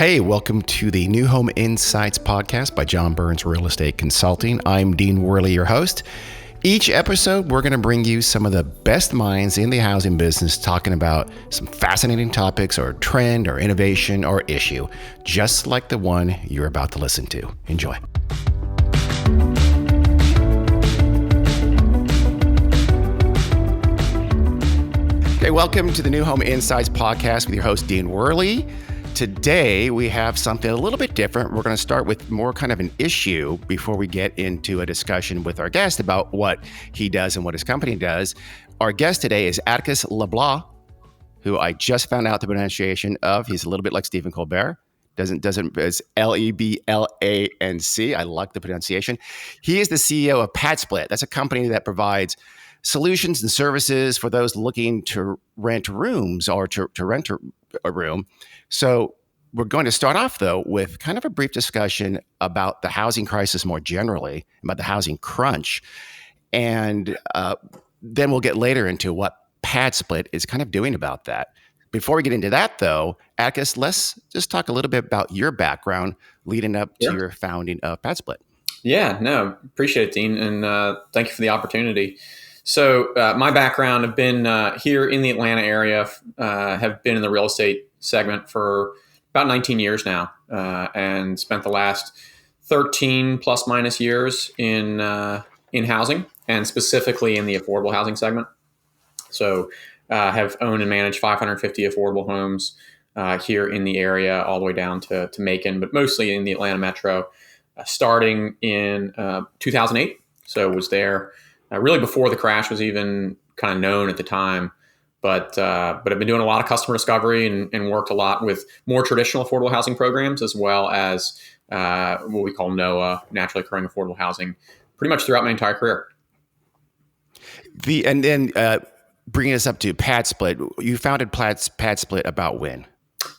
Hey, welcome to the New Home Insights podcast by John Burns Real Estate Consulting. I'm Dean Worley, your host. Each episode, we're going to bring you some of the best minds in the housing business talking about some fascinating topics or trend or innovation or issue, just like the one you're about to listen to. Enjoy. Okay, welcome to the New Home Insights podcast with your host, Dean Worley. Today, we have something a little bit different. We're going to start with more kind of an issue before we get into a discussion with our guest about what he does and what his company does. Our guest today is Atticus LeBlanc, who I just found out the pronunciation of. He's a little bit like Stephen Colbert. It's Leblanc. I like the pronunciation. He is the CEO of PadSplit. That's a company that provides solutions and services for those looking to rent rooms or to rent a room. So we're going to start off, though, with kind of a brief discussion about the housing crisis more generally, about the housing crunch. And then we'll get later into what PadSplit is kind of doing about that. Before we get into that, though, Atticus, let's just talk a little bit about your background leading up to your founding of PadSplit. Yeah, no, appreciate it, Dean. And thank you for the opportunity. So my background, I've been here in the Atlanta area, have been in the real estate segment for about 19 years now, and spent the last 13 plus minus years in housing, and specifically in the affordable housing segment. So have owned and managed 550 affordable homes here in the area, all the way down to Macon, but mostly in the Atlanta metro, starting in 2008. So was there really before the crash was even kind of known at the time. But I've been doing a lot of customer discovery and worked a lot with more traditional affordable housing programs, as well as what we call NOAA, naturally occurring affordable housing, pretty much throughout my entire career. Bringing us up to PadSplit, you founded PadSplit about when?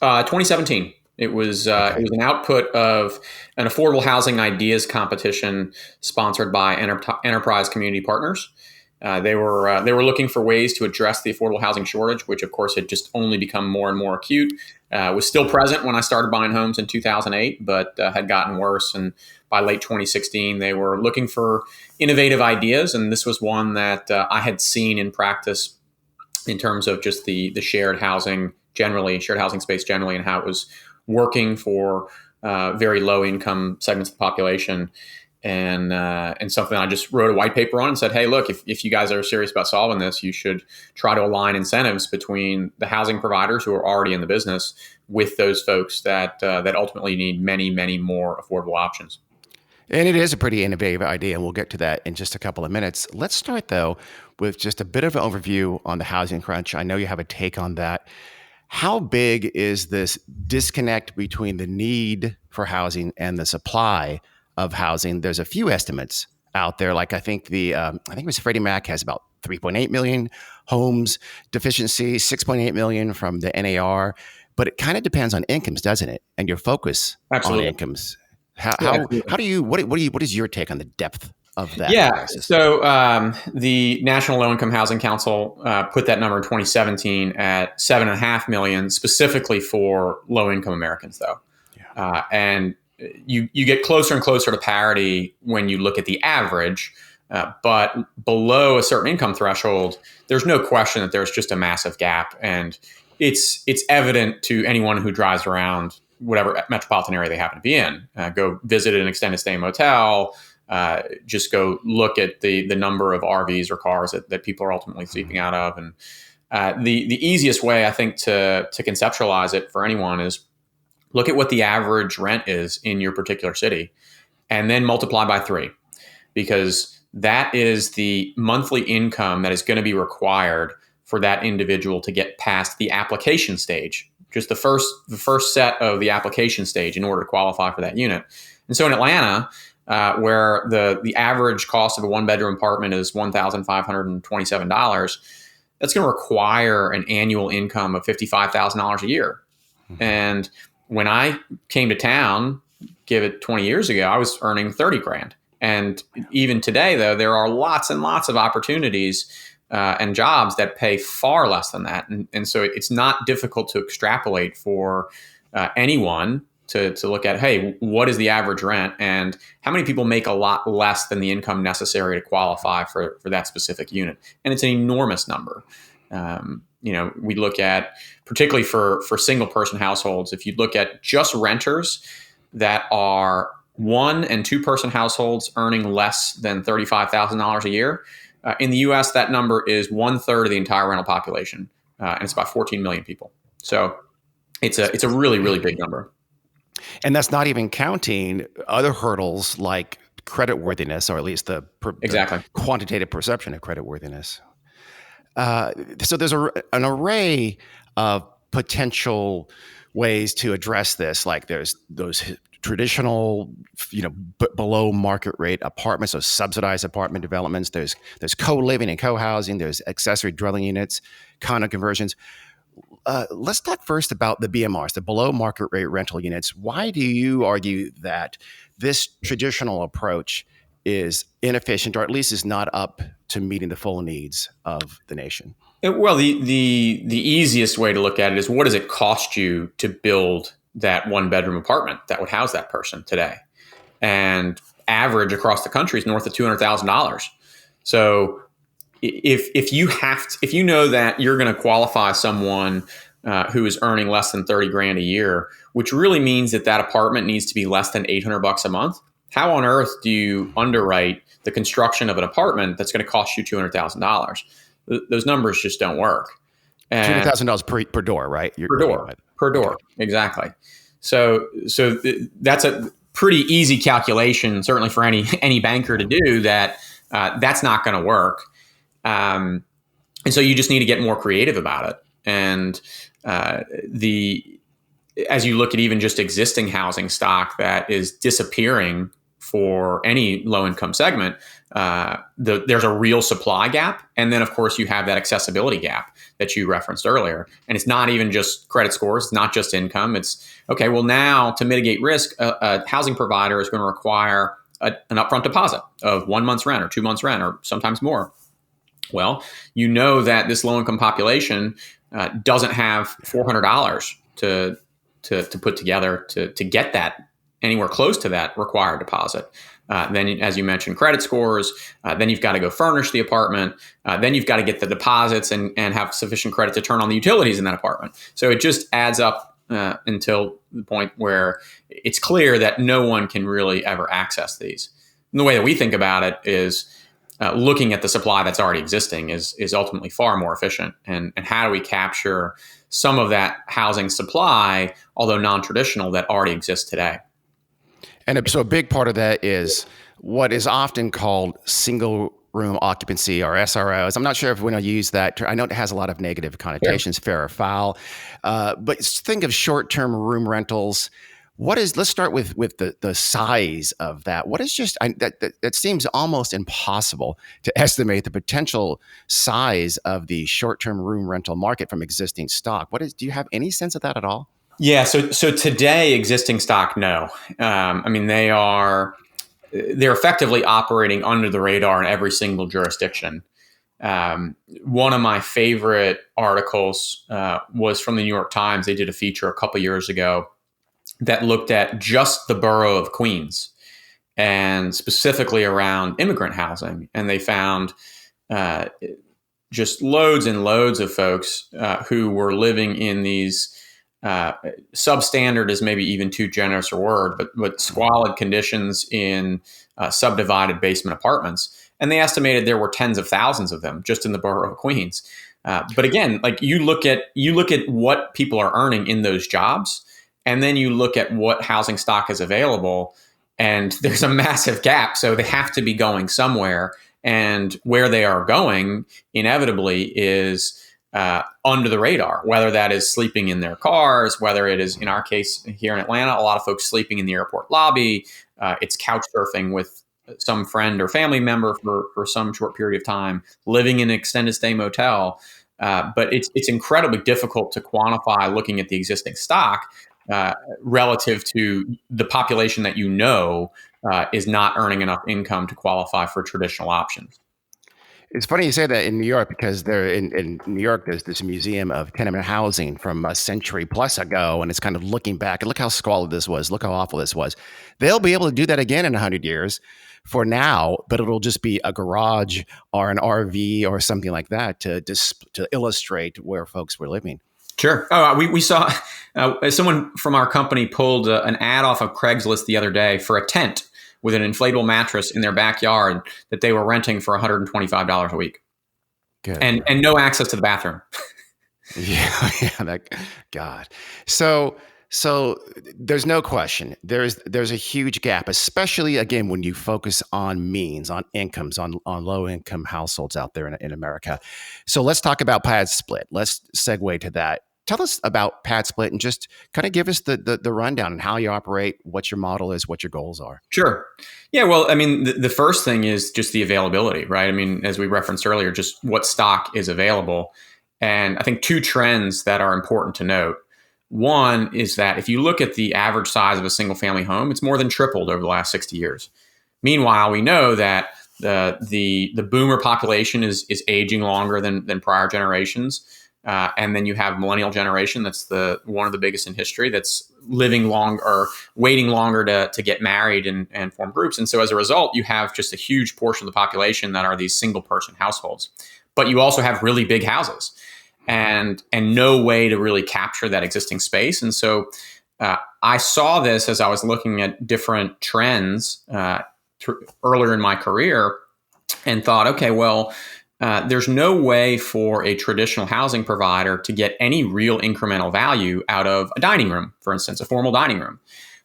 2017. It was an output of an affordable housing ideas competition sponsored by Enterprise Community Partners. They were looking for ways to address the affordable housing shortage, which of course had just only become more and more acute. Was still present when I started buying homes in 2008, but had gotten worse. And by late 2016, they were looking for innovative ideas, and this was one that I had seen in practice in terms of just the shared housing space generally, and how it was working for very low income segments of the population. And something I just wrote a white paper on and said, hey, look, if you guys are serious about solving this, you should try to align incentives between the housing providers who are already in the business with those folks that ultimately need many, many more affordable options. And it is a pretty innovative idea, and we'll get to that in just a couple of minutes. Let's start, though, with just a bit of an overview on the housing crunch. I know you have a take on that. How big is this disconnect between the need for housing and the supply of housing? There's a few estimates out there. Like I think it was Freddie Mac has about 3.8 million homes deficiency, 6.8 million from the NAR, but it kind of depends on incomes, doesn't it? And your focus Absolutely. on incomes. What is your take on the depth of that? Yeah. crisis? So the National Low Income Housing Council put that number in 2017 at 7.5 million, specifically for low income Americans, though. Yeah. And you get closer and closer to parity when you look at the average, but below a certain income threshold, there's no question that there's just a massive gap, and it's evident to anyone who drives around whatever metropolitan area they happen to be in. Go visit an extended stay motel. Just go look at the number of RVs or cars that people are ultimately sleeping out of, and the easiest way I think to conceptualize it for anyone is look at what the average rent is in your particular city and then multiply by 3, because that is the monthly income that is going to be required for that individual to get past the application stage, just the first set of the application stage in order to qualify for that unit. And so in Atlanta, where the average cost of a one-bedroom apartment is $1,527, that's going to require an annual income of $55,000 a year. Mm-hmm. And when I came to town, give it 20 years ago, I was earning 30 grand. And even today, though, there are lots and lots of opportunities and jobs that pay far less than that. And so it's not difficult to extrapolate for anyone to look at, hey, what is the average rent and how many people make a lot less than the income necessary to qualify for that specific unit. And it's an enormous number. We look at, particularly for single person households, if you look at just renters that are 1 and 2 person households earning less than $35,000 a year, in the US, that number is 1/3 of the entire rental population. And it's about 14 million people. So it's a really, really big number. And that's not even counting other hurdles like creditworthiness, or at least the quantitative perception of creditworthiness. So there's an array of potential ways to address this. Like there's those traditional, below market rate apartments, those subsidized apartment developments. There's co-living and co-housing. There's accessory dwelling units, condo conversions. Let's talk first about the BMRs, the below market rate rental units. Why do you argue that this traditional approach is inefficient, or at least is not up to meeting the full needs of the nation? Well, the easiest way to look at it is, what does it cost you to build that 1-bedroom apartment that would house that person today? And average across the country is north of $200,000. So if you know that you're going to qualify someone who is earning less than 30 grand a year, which really means that apartment needs to be less than $800 a month, how on earth do you underwrite the construction of an apartment that's going to cost you $200,000? Those numbers just don't work. $200,000 per door, right? Per door, exactly. So that's a pretty easy calculation, certainly for any banker to do. That's not going to work. And so you just need to get more creative about it. And as you look at even just existing housing stock that is disappearing for any low income segment, there's a real supply gap. And then, of course, you have that accessibility gap that you referenced earlier. And it's not even just credit scores. It's not just income. It's, okay, well, now to mitigate risk, a housing provider is going to require an upfront deposit of 1 month's rent or 2 months' rent, or sometimes more. Well, you know that this low income population doesn't have $400 to put together to get that anywhere close to that required deposit. Then, as you mentioned, credit scores. Then you've got to go furnish the apartment. Then you've got to get the deposits and have sufficient credit to turn on the utilities in that apartment. So it just adds up until the point where it's clear that no one can really ever access these. And the way that we think about it is looking at the supply that's already existing is ultimately far more efficient. And how do we capture some of that housing supply, although non-traditional, that already exists today? And so a big part of that is what is often called single room occupancy, or SROs. I'm not sure if we want to use that. I know it has a lot of negative connotations, fair or foul. But think of short-term room rentals. Let's start with the size of that. What is that seems almost impossible to estimate the potential size of the short-term room rental market from existing stock. Do you have any sense of that at all? Yeah. So today, existing stock, no. They're effectively operating under the radar in every single jurisdiction. One of my favorite articles was from the New York Times. They did a feature a couple years ago that looked at just the borough of Queens and specifically around immigrant housing. And they found just loads and loads of folks who were living in these substandard is maybe even too generous a word, but squalid conditions in subdivided basement apartments. And they estimated there were tens of thousands of them just in the borough of Queens. But again, like you look at what people are earning in those jobs, and then you look at what housing stock is available, and there's a massive gap. So they have to be going somewhere. And where they are going inevitably is under the radar, whether that is sleeping in their cars, whether it is, in our case here in Atlanta, a lot of folks sleeping in the airport lobby. It's couch surfing with some friend or family member for some short period of time, living in an extended stay motel. But it's incredibly difficult to quantify looking at the existing stock relative to the population that is not earning enough income to qualify for traditional options. It's funny you say that in New York because there in New York there's this museum of tenement housing from a century plus ago, and it's kind of looking back and look how squalid this was, look how awful this was. They'll be able to do that again in 100 years for now, but it'll just be a garage or an RV or something like that to illustrate where folks were living. Sure. Oh, we saw someone from our company pulled an ad off of Craigslist the other day for a tent with an inflatable mattress in their backyard that they were renting for $125 a week. Good. And no access to the bathroom. Yeah, God. So there's no question. There's a huge gap, especially again when you focus on means, on incomes, on low income households out there in America. So let's talk about PadSplit. Let's segue to that. Tell us about PadSplit and just kind of give us the rundown on how you operate, what your model is, what your goals are. Sure. Yeah. Well, I mean, the first thing is just the availability, right? I mean, as we referenced earlier, just what stock is available. And I think two trends that are important to note. One is that if you look at the average size of a single family home, it's more than tripled over the last 60 years. Meanwhile, we know that the boomer population is aging longer than prior generations. And then you have millennial generation. That's one of the biggest in history that's living long or waiting longer to get married and form groups. And so as a result, you have just a huge portion of the population that are these single person households, but you also have really big houses and no way to really capture that existing space. And so I saw this as I was looking at different trends earlier in my career and thought, okay, well, there's no way for a traditional housing provider to get any real incremental value out of a dining room, for instance, a formal dining room.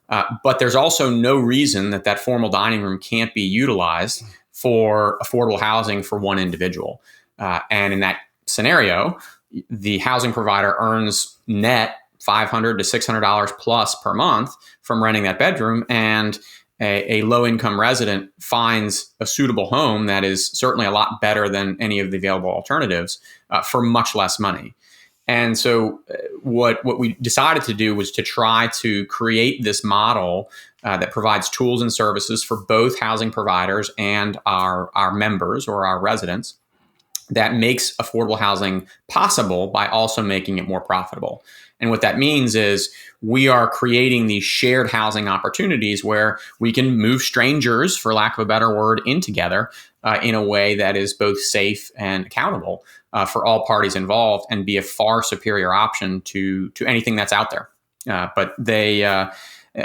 But there's also no reason that formal dining room can't be utilized for affordable housing for one individual. And in that scenario, the housing provider earns net $500 to $600 plus per month from renting that bedroom, and a low-income resident finds a suitable home that is certainly a lot better than any of the available alternatives for much less money. And so what we decided to do was to try to create this model that provides tools and services for both housing providers and our members or our residents that makes affordable housing possible by also making it more profitable. And what that means is we are creating these shared housing opportunities where we can move strangers, for lack of a better word, in together in a way that is both safe and accountable for all parties involved, and be a far superior option to anything that's out there. But they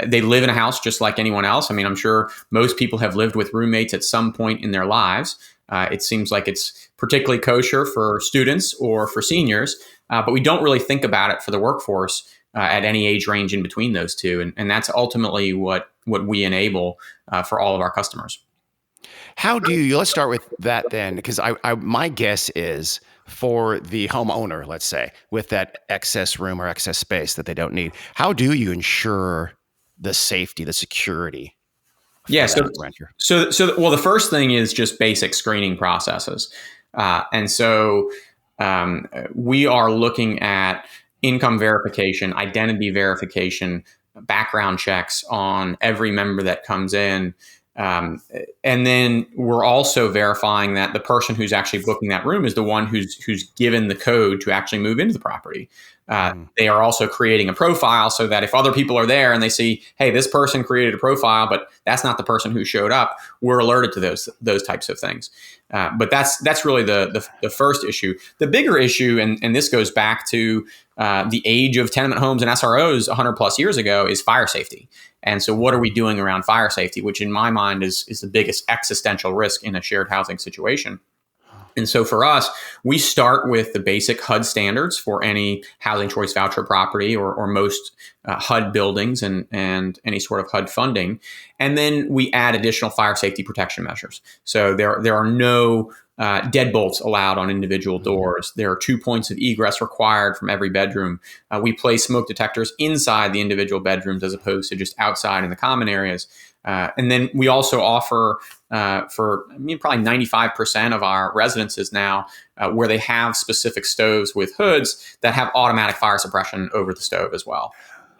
live in a house just like anyone else. I mean, I'm sure most people have lived with roommates at some point in their lives. It seems like it's particularly kosher for students or for seniors, but we don't really think about it for the workforce at any age range in between those two. And that's ultimately what we enable for all of our customers. How do you, let's start with that then, because my guess is for the homeowner, let's say, with that excess room or excess space that they don't need, how do you ensure the safety, the security? Yeah. So the first thing is just basic screening processes. And so we are looking at income verification, identity verification, background checks on every member that comes in. And then we're also verifying that the person who's actually booking that room is the one who's given the code to actually move into the property. They are also creating a profile so that if other people are there and they see, hey, this person created a profile, but that's not the person who showed up, we're alerted to those types of things. But that's really the first issue. The bigger issue, and this goes back to the age of tenement homes and SROs 100 plus years ago, is fire safety. And so what are we doing around fire safety, which in my mind is the biggest existential risk in a shared housing situation. And so for us, we start with the basic HUD standards for any housing choice voucher property or most HUD buildings and any sort of HUD funding. And then we add additional fire safety protection measures. So there are no deadbolts allowed on individual doors. There are 2 points of egress required from every bedroom. We place smoke detectors inside the individual bedrooms as opposed to just outside in the common areas. And then we also offer for probably 95% of our residences now where they have specific stoves with hoods that have automatic fire suppression over the stove as well.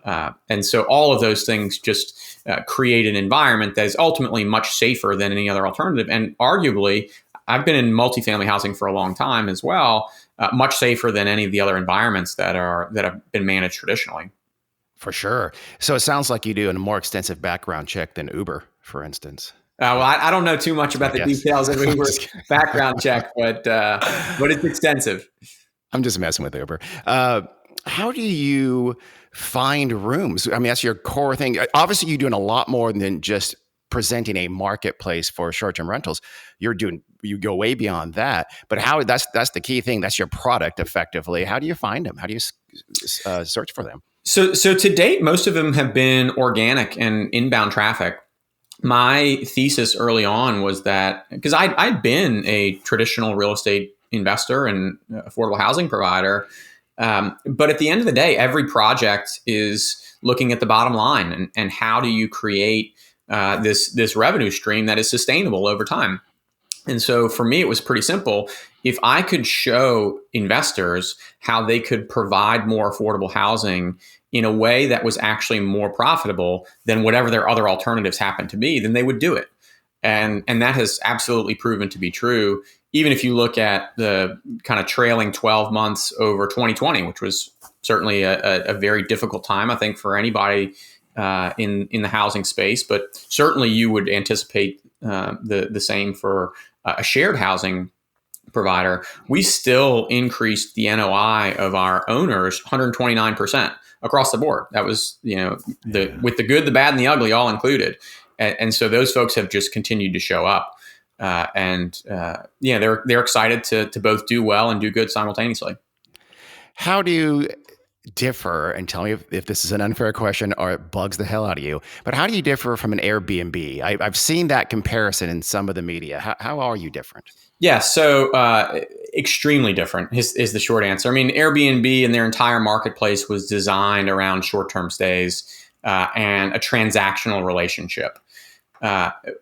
And so all of those things just create an environment that is ultimately much safer than any other alternative. And arguably, I've been in multifamily housing for a long time as well, much safer than any of the other environments that have been managed traditionally. For sure. So it sounds like you do a more extensive background check than Uber, for instance. Well, I don't know too much about the details of Uber's background check, but it's extensive. I'm just messing with Uber. How do you find rooms? I mean, that's your core thing. Obviously, you're doing a lot more than just presenting a marketplace for short-term rentals. You go way beyond that. But that's the key thing. That's your product, effectively. How do you find them? How do you search for them? So to date, most of them have been organic and inbound traffic. My thesis early on was that, because I'd been a traditional real estate investor and affordable housing provider, but at the end of the day, every project is looking at the bottom line and how do you create this revenue stream that is sustainable over time. And so for me, it was pretty simple. If I could show investors how they could provide more affordable housing in a way that was actually more profitable than whatever their other alternatives happened to be, then they would do it. And that has absolutely proven to be true. Even if you look at the kind of trailing 12 months over 2020, which was certainly a very difficult time, I think, for anybody in the housing space. But certainly you would anticipate the same for a shared housing provider. We still increased the NOI of our owners 129% across the board. That was, with the good, the bad, and the ugly all included. And so those folks have just continued to show up. They're excited to both do well and do good simultaneously. How do you differ, and tell me if this is an unfair question or it bugs the hell out of you, but how do you differ from an Airbnb? I've seen that comparison in some of the media. How are you different? Yeah, so extremely different is the short answer. I mean, Airbnb and their entire marketplace was designed around short-term stays and a transactional relationship.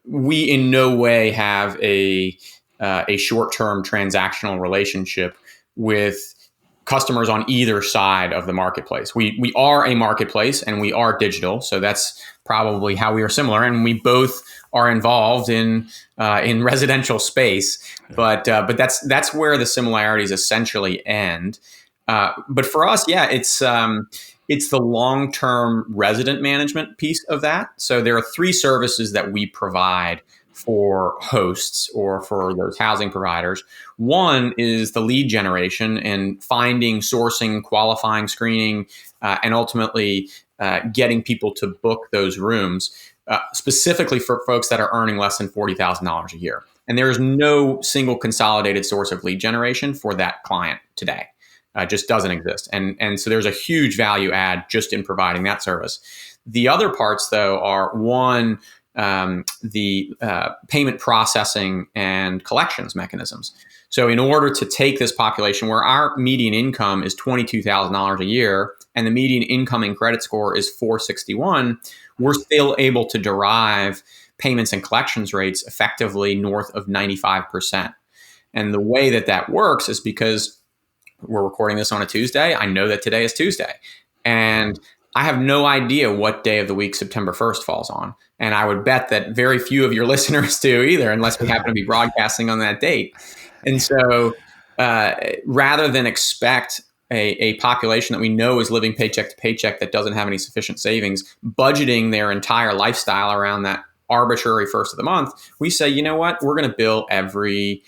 We in no way have a short-term transactional relationship with customers on either side of the marketplace. We are a marketplace and we are digital, so that's probably how we are similar. And we both are involved in residential space, but that's where the similarities essentially end. But for us, yeah, it's the long-term resident management piece of that. So there are 3 services that we provide for hosts or for those housing providers. One is the lead generation and finding, sourcing, qualifying, screening, and ultimately getting people to book those rooms, specifically for folks that are earning less than $40,000 a year. And there is no single consolidated source of lead generation for that client today. Just doesn't exist. And so there's a huge value add just in providing that service. The other parts, though, are one, the payment processing and collections mechanisms. So in order to take this population where our median income is $22,000 a year and the median incoming credit score is 461, we're still able to derive payments and collections rates effectively north of 95%. And the way that works is because we're recording this on a Tuesday. I know that today is Tuesday. And I have no idea what day of the week September 1st falls on. And I would bet that very few of your listeners do either, unless we happen to be broadcasting on that date. And so rather than expect a population that we know is living paycheck to paycheck that doesn't have any sufficient savings, budgeting their entire lifestyle around that arbitrary first of the month, we say, you know what, we're going to bill every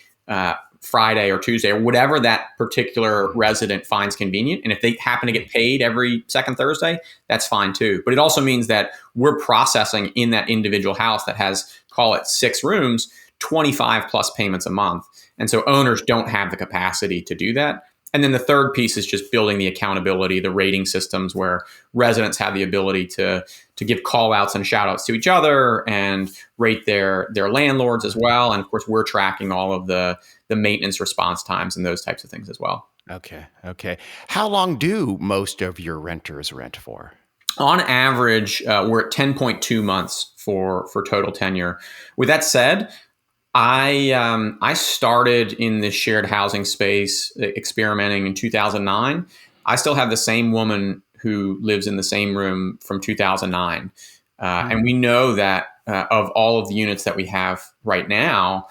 Friday or Tuesday or whatever that particular resident finds convenient. And if they happen to get paid every second Thursday, that's fine too. But it also means that we're processing in that individual house that has, call it 6 rooms, 25 plus payments a month. And so owners don't have the capacity to do that. And then the third piece is just building the accountability, the rating systems where residents have the ability to give call outs and shout outs to each other and rate their landlords as well. And of course, we're tracking all of the maintenance response times and those types of things as well. Okay. How long do most of your renters rent for? On average, we're at 10.2 months for total tenure. With that said, I started in the shared housing space experimenting in 2009. I still have the same woman who lives in the same room from 2009. And we know that of all of the units that we have right now,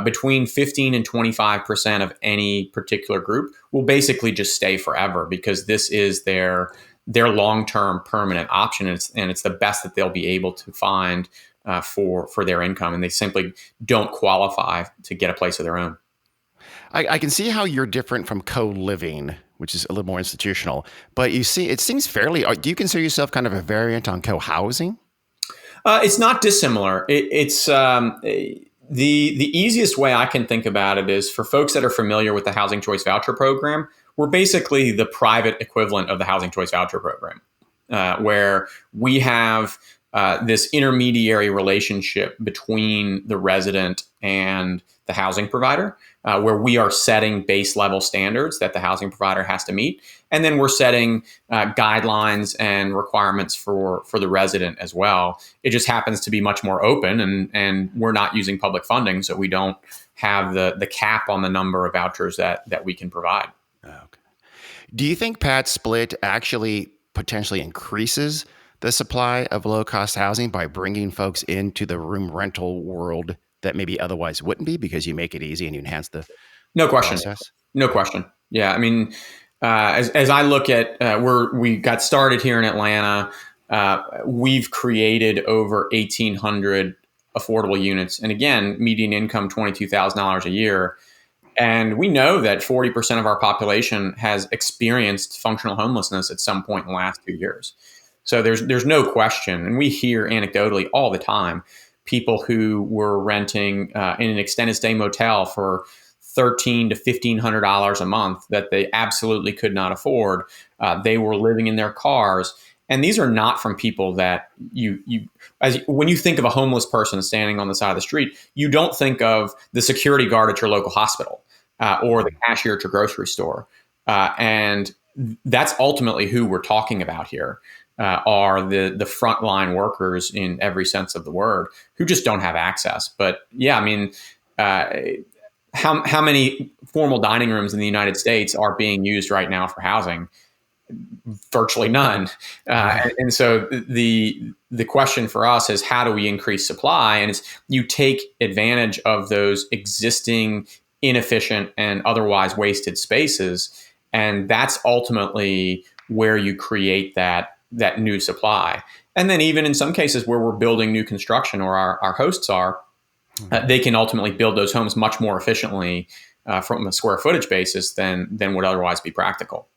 between 15 and 25% of any particular group will basically just stay forever because this is their long-term permanent option, and it's the best that they'll be able to find for their income, and they simply don't qualify to get a place of their own. I can see how you're different from co-living, which is a little more institutional, but you see, it seems fairly. Do you consider yourself kind of a variant on co-housing? It's not dissimilar. It's the easiest way I can think about it is for folks that are familiar with the Housing Choice Voucher Program. We're basically the private equivalent of the Housing Choice Voucher Program, where we have this intermediary relationship between the resident and the housing provider, where we are setting base level standards that the housing provider has to meet. And then we're setting guidelines and requirements for the resident as well. It just happens to be much more open, and we're not using public funding, so we don't have the cap on the number of vouchers that we can provide. Okay. Do you think PadSplit actually potentially increases the supply of low-cost housing by bringing folks into the room rental world that maybe otherwise wouldn't be, because you make it easy and you enhance the No question. process? No question. Yeah, I mean, as I look at we got started here in Atlanta, we've created over 1,800 affordable units, and again, median income $22,000 a year. And we know that 40% of our population has experienced functional homelessness at some point in the last 2 years. So there's no question, and we hear anecdotally all the time people who were renting in an extended stay motel for $1,300 to $1,500 a month that they absolutely could not afford. They were living in their cars, and these are not from people that when you think of a homeless person standing on the side of the street, you don't think of the security guard at your local hospital or the cashier at your grocery store, and that's ultimately who we're talking about here. Are the frontline workers in every sense of the word who just don't have access. But yeah, I mean, how many formal dining rooms in the United States are being used right now for housing? Virtually none. And so the question for us is, how do we increase supply? And it's you take advantage of those existing inefficient and otherwise wasted spaces, and that's ultimately where you create that new supply. And then even in some cases where we're building new construction, or our hosts are, they can ultimately build those homes much more efficiently from a square footage basis than would otherwise be practical.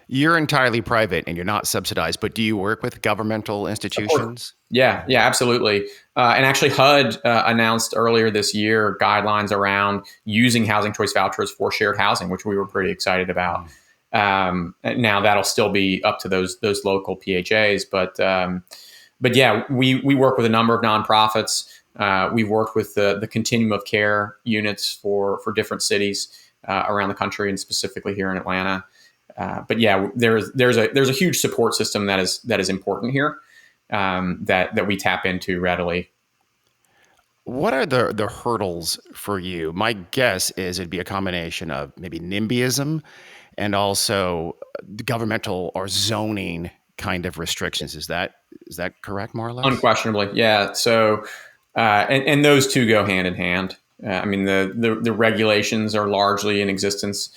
You're entirely private and you're not subsidized, but do you work with governmental institutions? Yeah, absolutely. And actually HUD announced earlier this year guidelines around using housing choice vouchers for shared housing, which we were pretty excited about. Now that'll still be up to those local PHAs, but yeah, we work with a number of nonprofits. We've worked with the continuum of care units for different cities around the country, and specifically here in Atlanta. But yeah, there's a huge support system that is important here that we tap into readily. What are the hurdles for you? My guess is it'd be a combination of maybe NIMBYism and also governmental or zoning kind of restrictions. Is that correct, more or less? Unquestionably, yeah. So, and those two go hand in hand. I mean, the regulations are largely in existence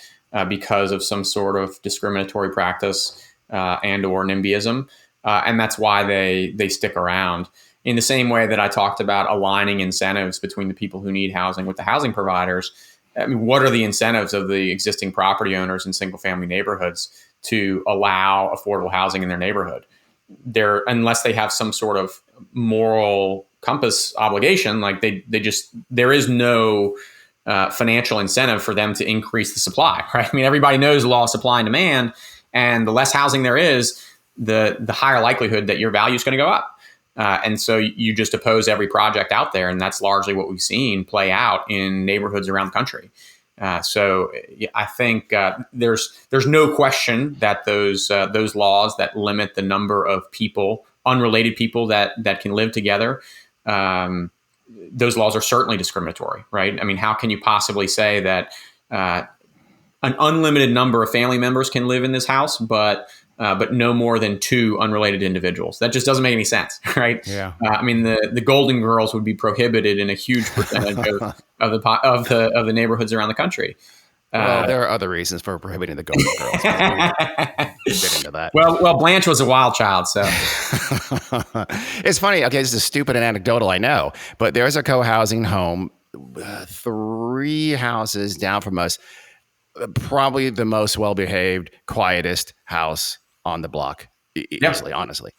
because of some sort of discriminatory practice and or NIMBYism, and that's why they stick around. In the same way that I talked about aligning incentives between the people who need housing with the housing providers, I mean, what are the incentives of the existing property owners in single-family neighborhoods to allow affordable housing in their neighborhood? Unless they have some sort of moral compass obligation, like there is no financial incentive for them to increase the supply, right? I mean, everybody knows the law of supply and demand, and the less housing there is, the higher likelihood that your value is going to go up. And so you just oppose every project out there, and that's largely what we've seen play out in neighborhoods around the country. So I think there's no question that those laws that limit the number of people, unrelated people that can live together, those laws are certainly discriminatory, right? I mean, how can you possibly say that an unlimited number of family members can live in this house, but but no more than 2 unrelated individuals. That just doesn't make any sense, right? Yeah. I mean, the Golden Girls would be prohibited in a huge percentage of the neighborhoods around the country. Well, there are other reasons for prohibiting the Golden Girls. But we won't get into that. Well, Blanche was a wild child, so It's funny. Okay, this is stupid and anecdotal, I know, but there's a co-housing home 3 houses down from us, probably the most well-behaved, quietest house on the block, easily, honestly.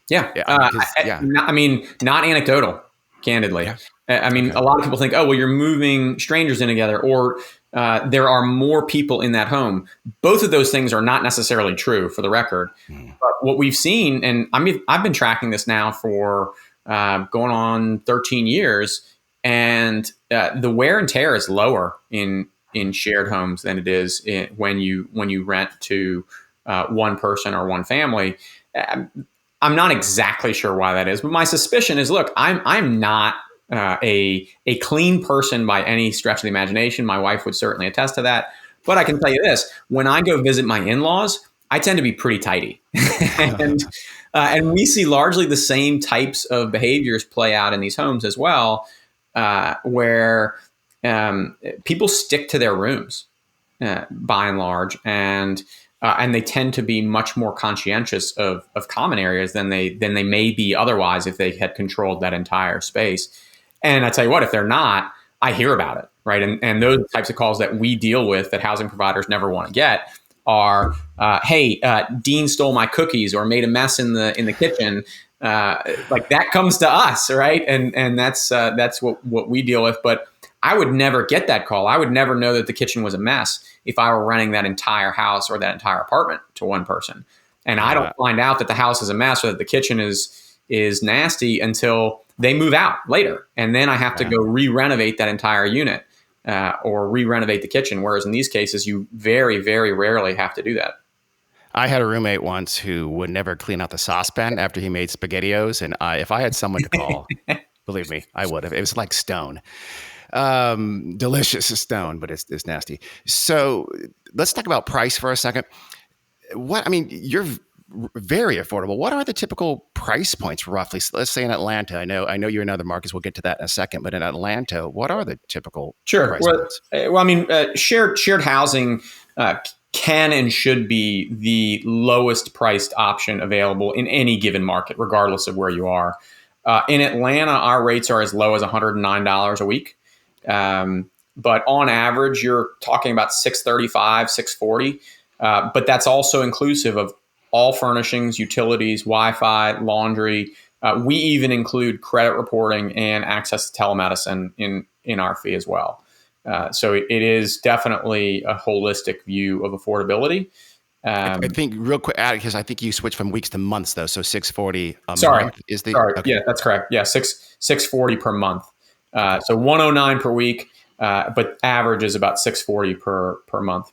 Yeah. I mean, not anecdotal, candidly. Yeah. I mean, a lot of people think, oh, well, you're moving strangers in together, or there are more people in that home. Both of those things are not necessarily true, for the record. But what we've seen, and I mean, I've been tracking this now for going on 13 years, and the wear and tear is lower in shared homes than it is when you rent to one person or one family. I'm not exactly sure why that is, but my suspicion is, look, I'm not a clean person by any stretch of the imagination. My wife would certainly attest to that. But I can tell you this: when I go visit my in-laws, I tend to be pretty tidy, and we see largely the same types of behaviors play out in these homes as well, where people stick to their rooms by and large, and they tend to be much more conscientious of common areas than they may be otherwise if they had controlled that entire space. And I tell you what, if they're not, I hear about it, right? And those types of calls that we deal with that housing providers never want to get are, hey, Dean stole my cookies or made a mess in the kitchen. Like that comes to us, right? And that's what we deal with. But I would never get that call. I would never know that the kitchen was a mess if I were renting that entire house or that entire apartment to one person. And I don't find out that the house is a mess or that the kitchen is nasty until they move out later. And then I have to go re-renovate that entire unit or re-renovate the kitchen. Whereas in these cases, you very, very rarely have to do that. I had a roommate once who would never clean out the saucepan after he made SpaghettiOs. And if I had someone to call, believe me, I would have. It was like stone. Delicious stone, but it's nasty. So let's talk about price for a second. You're very affordable. What are the typical price points roughly? So let's say in Atlanta. I know you're in other markets. We'll get to that in a second. But in Atlanta, what are the typical price points? Well, I mean, shared housing can and should be the lowest priced option available in any given market, regardless of where you are. In Atlanta, our rates are as low as $109 a week. But on average, you're talking about $635, $640. But that's also inclusive of all furnishings, utilities, Wi-Fi, laundry. We even include credit reporting and access to telemedicine in our fee as well. So it is definitely a holistic view of affordability. I think real quick, because I think you switched from weeks to months though. So $640 a month is the okay. Yeah, that's correct. Yeah, $640 per month. So $109 per week, but average is about $640 per month.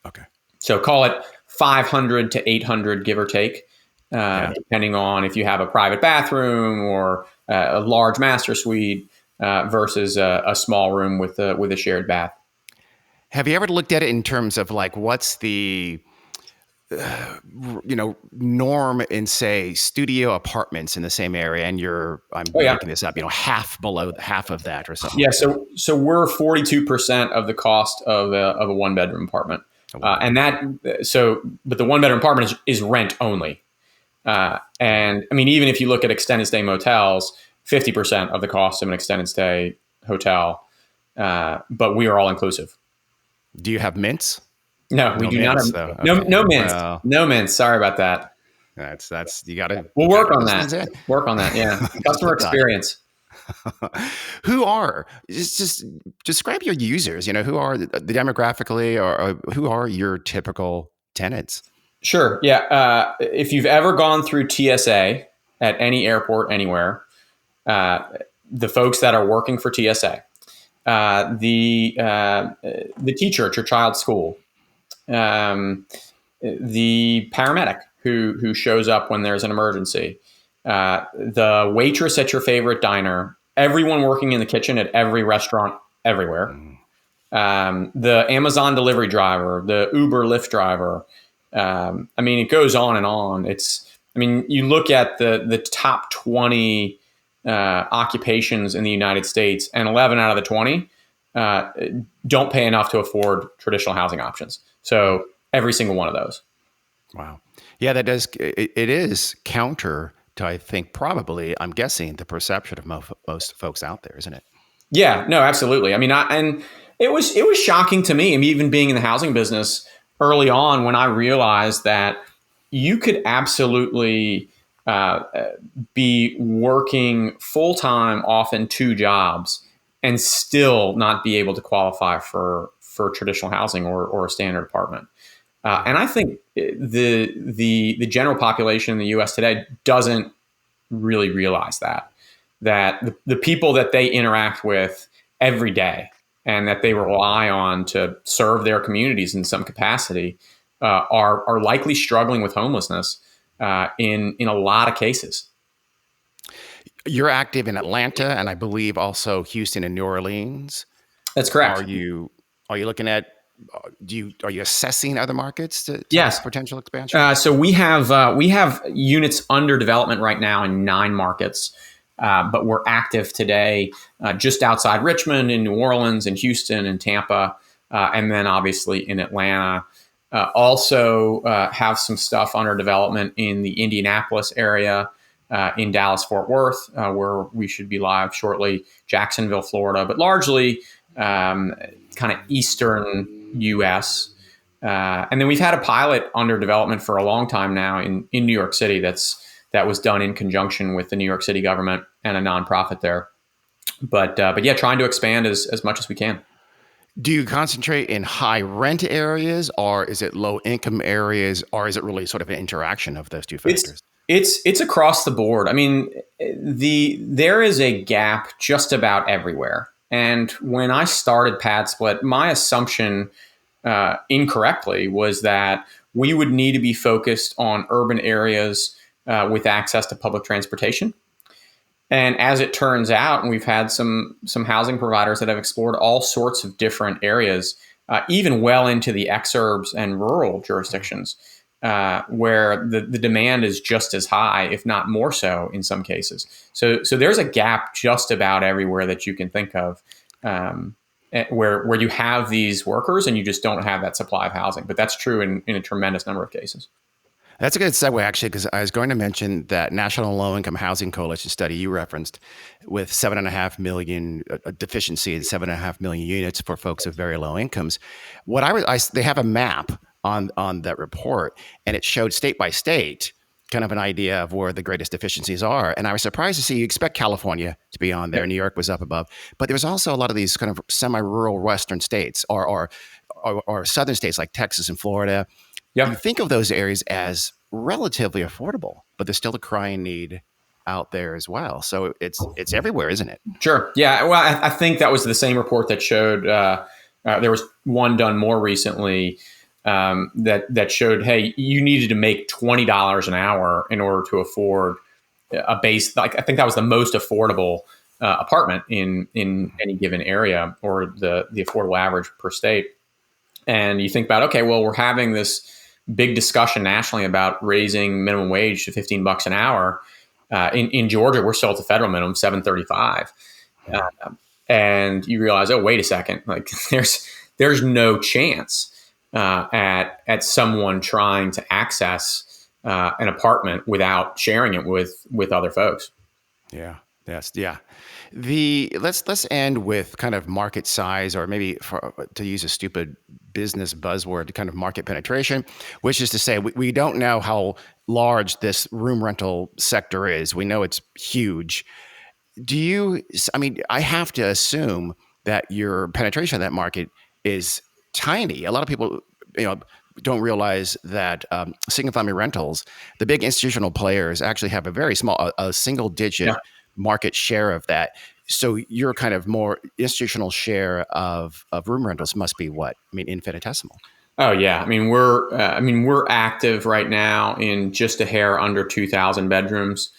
Okay. So call it $500 to $800, give or take, depending on if you have a private bathroom or a large master suite versus a small room with a shared bath. Have you ever looked at it in terms of like what's the norm in, say, studio apartments in the same area, and I'm making this up, half of that or something? Yeah. So we're 42% of the cost of a 1-bedroom apartment. But the 1-bedroom apartment is rent only. And I mean, even if you look at extended stay motels, 50% of the cost of an extended stay hotel, but we are all inclusive. Do you have mints? No, we do mints, not have okay. no mints. Well, no mints. Sorry about that. That's you got to. We'll work on that. Work on that. Yeah, customer experience. Who are just describe your users? Who are the demographically, or who are your typical tenants? Sure. Yeah. If you've ever gone through TSA at any airport anywhere, the folks that are working for TSA, the teacher at your child's school, the paramedic who shows up when there's an emergency, the waitress at your favorite diner, everyone working in the kitchen at every restaurant everywhere, the Amazon delivery driver, the Uber Lyft driver, I mean, it goes on and on. You look at the top 20 occupations in the United States, and 11 out of the 20 don't pay enough to afford traditional housing options. So every single one of those. Wow. Yeah, that does. It is counter to, I think, probably, I'm guessing, the perception of most folks out there, isn't it? Yeah, no, absolutely. I mean, and it was shocking to me. I mean, even being in the housing business early on, when I realized that you could absolutely be working full time, often 2 jobs, and still not be able to qualify for traditional housing or a standard apartment. And I think the general population in the U.S. today doesn't really realize that the people that they interact with every day and that they rely on to serve their communities in some capacity are likely struggling with homelessness in a lot of cases. You're active in Atlanta, and I believe also Houston and New Orleans. That's Are correct. you looking at? Are you assessing other markets to Yes. potential expansion? So we have units under development right now in 9 markets, but we're active today just outside Richmond, in New Orleans, in Houston, and Tampa, and then obviously in Atlanta. Also have some stuff under development in the Indianapolis area, in Dallas-Fort Worth, where we should be live shortly, Jacksonville, Florida, but largely kind of Eastern U.S. And then we've had a pilot under development for a long time now in New York City that was done in conjunction with the New York City government and a nonprofit there. But yeah, trying to expand as much as we can. Do you concentrate in high rent areas, or is it low income areas, or is it really sort of an interaction of those two factors? It's across the board. I mean, there is a gap just about everywhere. And when I started PadSplit, my assumption incorrectly was that we would need to be focused on urban areas with access to public transportation. And as it turns out, and we've had some housing providers that have explored all sorts of different areas, even well into the exurbs and rural jurisdictions, where the demand is just as high, if not more so in some cases. So there's a gap just about everywhere that you can think of, where you have these workers and you just don't have that supply of housing. But that's true in a tremendous number of cases. That's a good segue, actually, because I was going to mention that National Low Income Housing Coalition study you referenced, with 7.5 million deficiency in 7.5 million units for folks of very low incomes. They have a map on that report, and it showed state by state kind of an idea of where the greatest deficiencies are. And I was surprised to see, you expect California to be on there. Yeah. New York was up above, but there was also a lot of these kind of semi-rural Western states or Southern states like Texas and Florida. Yep. You think of those areas as relatively affordable, but there's still a crying need out there as well. So it's everywhere, isn't it? Sure. Yeah. Well, I think that was the same report that showed there was one done more recently that showed, hey, you needed to make $20 an hour in order to afford a base. Like, I think that was the most affordable apartment in any given area, or the affordable average per state. And you think about, okay, well, we're having this big discussion nationally about raising minimum wage to $15 an hour. In Georgia, we're still at the federal minimum, $7.35, and you realize, oh, wait a second, like there's no chance at someone trying to access an apartment without sharing it with other folks. Yeah. Yes. Yeah. Let's end with kind of market size, or maybe to use a stupid business buzzword, kind of market penetration, which is to say we don't know how large this room rental sector is. We know it's huge. I have to assume that your penetration of that market is tiny. A lot of people, don't realize that single family rentals, the big institutional players actually have a very small, a single digit market share of that. So your kind of more institutional share of room rentals must be what? I mean, infinitesimal. Oh yeah, we're active right now in just a hair under 2,000 bedrooms,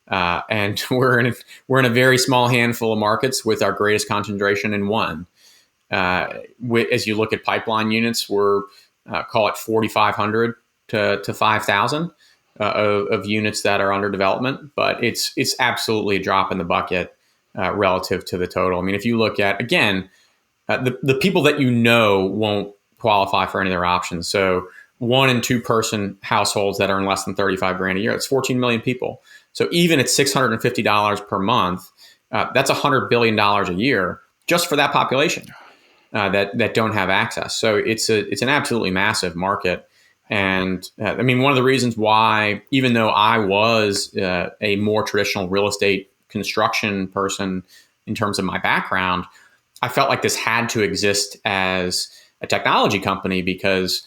and we're in a very small handful of markets with our greatest concentration in one. As you look at pipeline units, we're call it 4,500 to 5,000 of units that are under development, but it's absolutely a drop in the bucket relative to the total. I mean, if you look at, again, the people that won't qualify for any of their options. So 1 and 2 person households that earn less than 35 grand a year, that's 14 million people. So even at $650 per month, that's $100 billion a year just for that population that don't have access. So it's an absolutely massive market. And I mean, one of the reasons why, even though I was a more traditional real estate construction person in terms of my background, I felt like this had to exist as a technology company because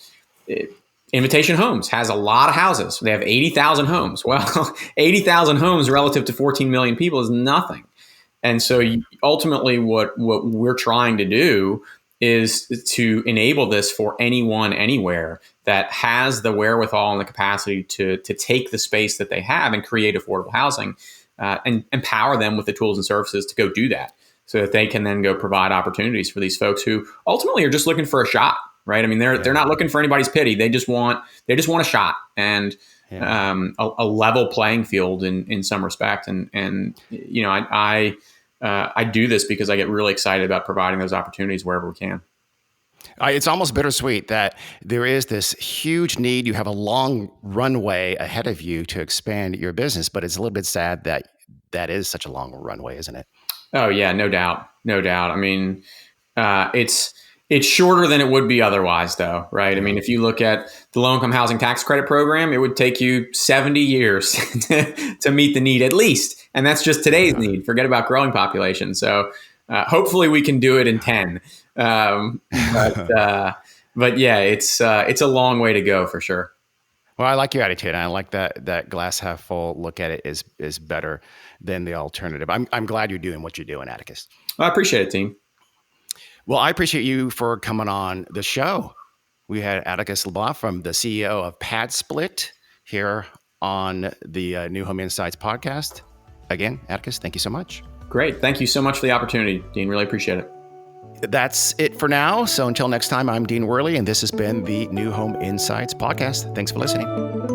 Invitation Homes has a lot of houses. They have 80,000 homes. Well, 80,000 homes relative to 14 million people is nothing. And so ultimately what we're trying to do is to enable this for anyone, anywhere that has the wherewithal and the capacity to take the space that they have and create affordable housing and empower them with the tools and services to go do that so that they can then go provide opportunities for these folks who ultimately are just looking for a shot, right? I mean, they're not looking for anybody's pity. They just want a shot and a level playing field in some respect. And you know, I do this because I get really excited about providing those opportunities wherever we can. It's almost bittersweet that there is this huge need. You have a long runway ahead of you to expand your business, but it's a little bit sad that that is such a long runway, isn't it? Oh yeah, no doubt. I mean, it's shorter than it would be otherwise, though, right? I mean, if you look at the low-income housing tax credit program, it would take you 70 years to meet the need at least, and that's just today's need. Forget about growing population. So hopefully we can do it in 10. But yeah, it's a long way to go for sure. Well, I like your attitude. And I like that glass half full look at it is better than the alternative. I'm glad you're doing what you're doing, Atticus. Well, I appreciate it, team. Well, I appreciate you for coming on the show. We had Atticus LeBlanc from the CEO of PadSplit here on the New Home Insights podcast. Again, Atticus, thank you so much. Great. Thank you so much for the opportunity, Dean. Really appreciate it. That's it for now. So until next time, I'm Dean Worley, and this has been the New Home Insights podcast. Thanks for listening.